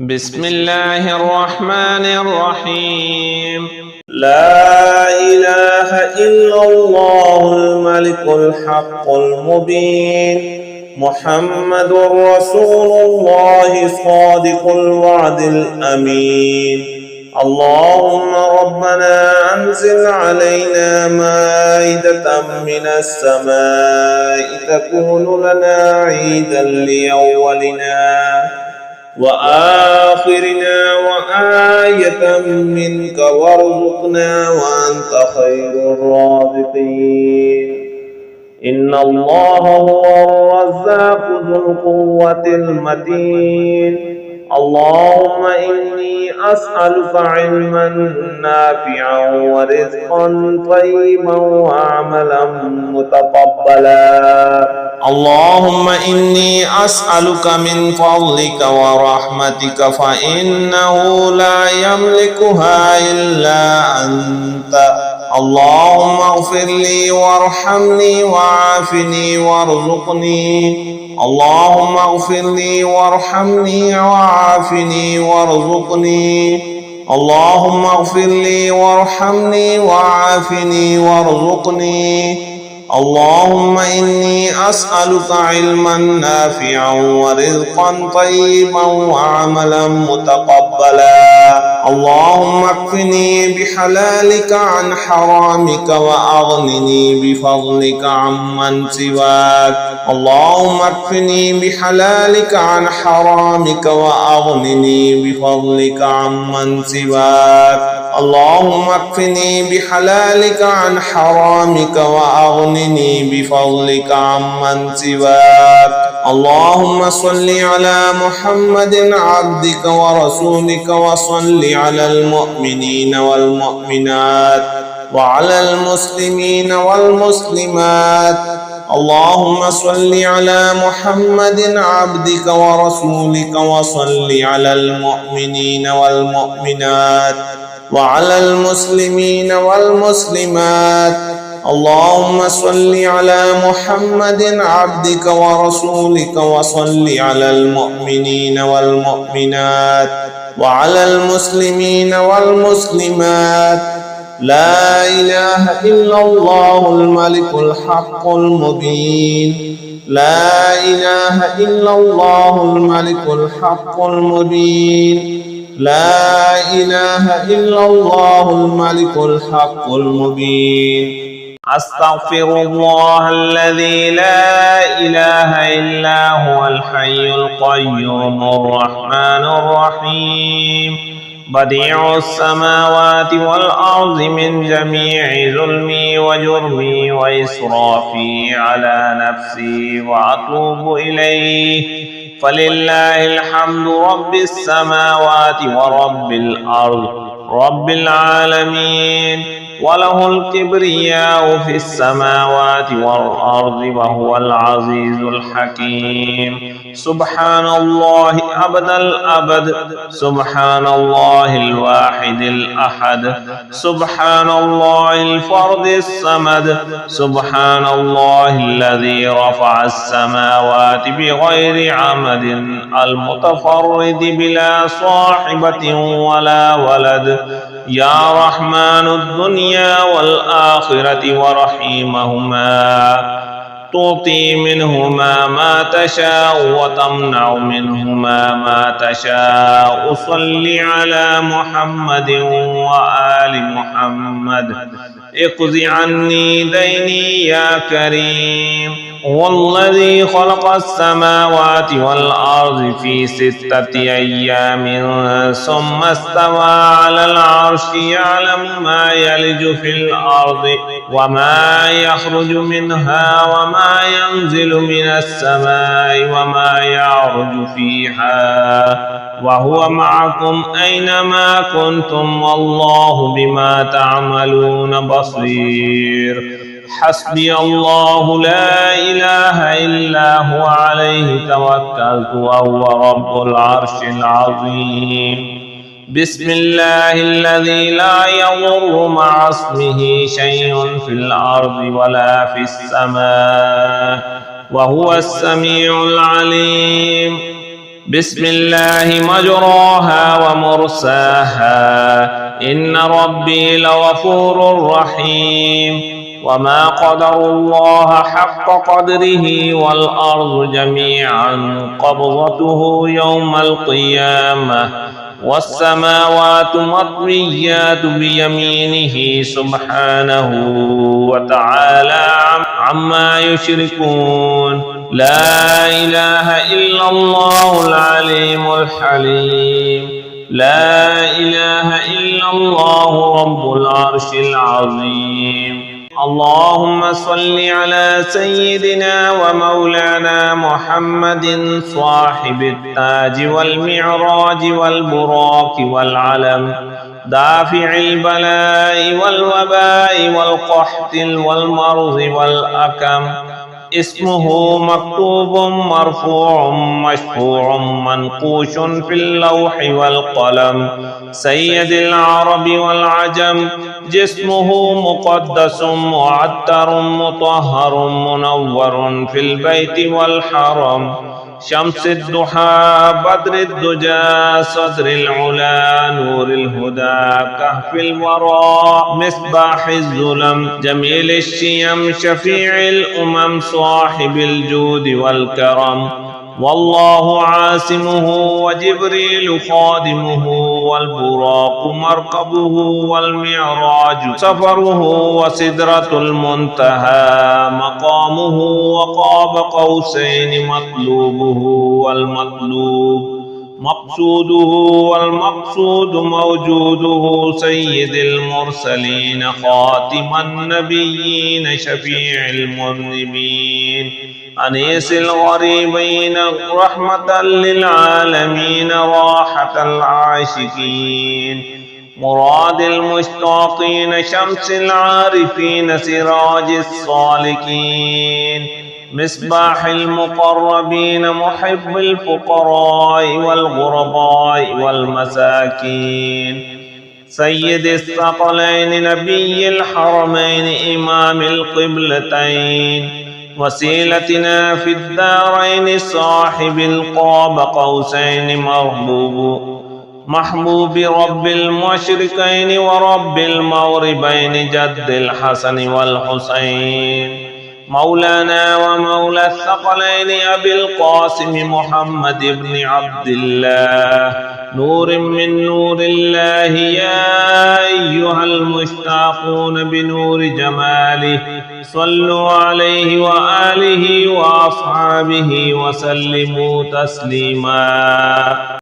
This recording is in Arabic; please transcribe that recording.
بسم الله الرحمن الرحيم. لا إله إلا الله الملك الحق المبين محمد رسول الله صادق الوعد الأمين. اللهم ربنا أنزل علينا مائدة من السماء تكون لنا عيدا لأولنا وآخرنا وآية منك وارزقنا وأنت خير الرازقين. إن الله هو الرزاق ذو القوة المتين. اللهم إني أسألك علما نافعا ورزقا طيبا وعملا متقبلا. اللهم إني أسألك من فضلك ورحمتك فإنه لا يملكها إلا أنت. اللهم اغفر لي وارحمني وعافني وارزقني. اللهم اغفر لي وارحمني وعافني وارزقني. اللهم اغفر لي وارحمني وعافني وارزقني. اللهم إني أسألك علما نافعا ورزقا طيبا وعملا متقبلا. اللهم اكفني بحلالك عن حرامك وأغنني بفضلك عمن سواك. اللهم اكفني بحلالك عن حرامك وأغنني بفضلك عمن سواك. اللهم اكفني بحلالك عن حرامك وأغنني بفضلك عمن سواك. اللهم صل على محمد عبدك ورسولك وصل على المؤمنين والمؤمنات وعلى المسلمين والمسلمات. اللهم صل على محمد عبدك ورسولك وصل على المؤمنين والمؤمنات وعلى المسلمين والمسلمات. اللهم صل على محمد عبدك ورسولك وصل على المؤمنين والمؤمنات وعلى المسلمين والمسلمات. لا إله إلا الله الملك الحق المبين. لا إله إلا الله الملك الحق المبين. لا إله إلا الله الملك الحق المبين. أستغفر الله الذي لا إله إلا هو الحي القيوم الرحمن الرحيم بديع السماوات والأرض من جميع ظلمي وجرمي وإسرافي على نفسي وأتوب إليه. فلله الحمد رب السماوات ورب الأرض رب العالمين وله الكبرياء في السماوات والأرض وهو العزيز الحكيم. سبحان الله أبد الأبد. سبحان الله الواحد الأحد. سبحان الله الفرد الصمد. سبحان الله الذي رفع السماوات بغير عمد المتفرد بلا صاحبة ولا ولد. يا رحمن الدنيا والآخرة ورحيمهما تعطي منهما ما تشاء وتمنع منهما ما تشاء. صل على محمد وآل محمد. اقض عني ديني يا كريم. هو الذي خلق السماوات والأرض في 6 أيام ثم استوى على العرش يعلم ما يلج في الأرض وما يخرج منها وما ينزل من السماء وما يعرج فيها وهو معكم أينما كنتم والله بما تعملون بصير. حسبي الله لا إله إلا هو عليه توكلت وهو رب العرش العظيم. بسم الله الذي لا يضر مع اسمه شيء في الأرض ولا في السماء وهو السميع العليم. بسم الله مجراها ومرساها إن ربي لغفور رحيم وما قدر الله حق قدره والأرض جميعا قبضته يوم القيامة والسماوات مطويات بيمينه سبحانه وتعالى عما يشركون لا إله إلا الله العليم الحليم لا إله إلا الله رب العرش العظيم اللهم صل على سيدنا ومولانا محمد صاحب التاج والمعراج والبراق والعلم دافع البلاء والوباء والقحط والمرض والأكم اسمه مكتوب مرفوع مشفوع منقوش في اللوح والقلم سيد العرب والعجم جسمه مقدس معتر مطهر منور في البيت والحرم شمس الضحى بدر الدجى صدر العلا نور الهدى كهف الورى مصباح الظلم جميل الشيم شفيع الأمم صاحب الجود والكرم والله عاصمه وجبريل خادمه والبراق مركبه والمعراج سفره وسدرة المنتهى مقامه وقاب قوسين مطلوبه والمطلوب مقصوده والمقصود موجوده سيد المرسلين خاتم النبيين شفيع المذنبين أنيس الغريبين رحمة للعالمين راحة العاشقين مراد المشتاقين شمس العارفين سراج الصالكين مصباح المقربين محب الفقراء والغرباء والمساكين سيد الثقلين نبي الحرمين إمام القبلتين وسيلتنا في الدارين صاحب القاب قوسين محبوب رب المشرقين ورب المغربين جد الحسن والحسين مولانا ومولى الثقلين أبي القاسم محمد بن عبد الله نور من نور الله يا أيها المشتاقون بنور جماله صلوا عليه وآله وأصحابه وسلموا تسليما.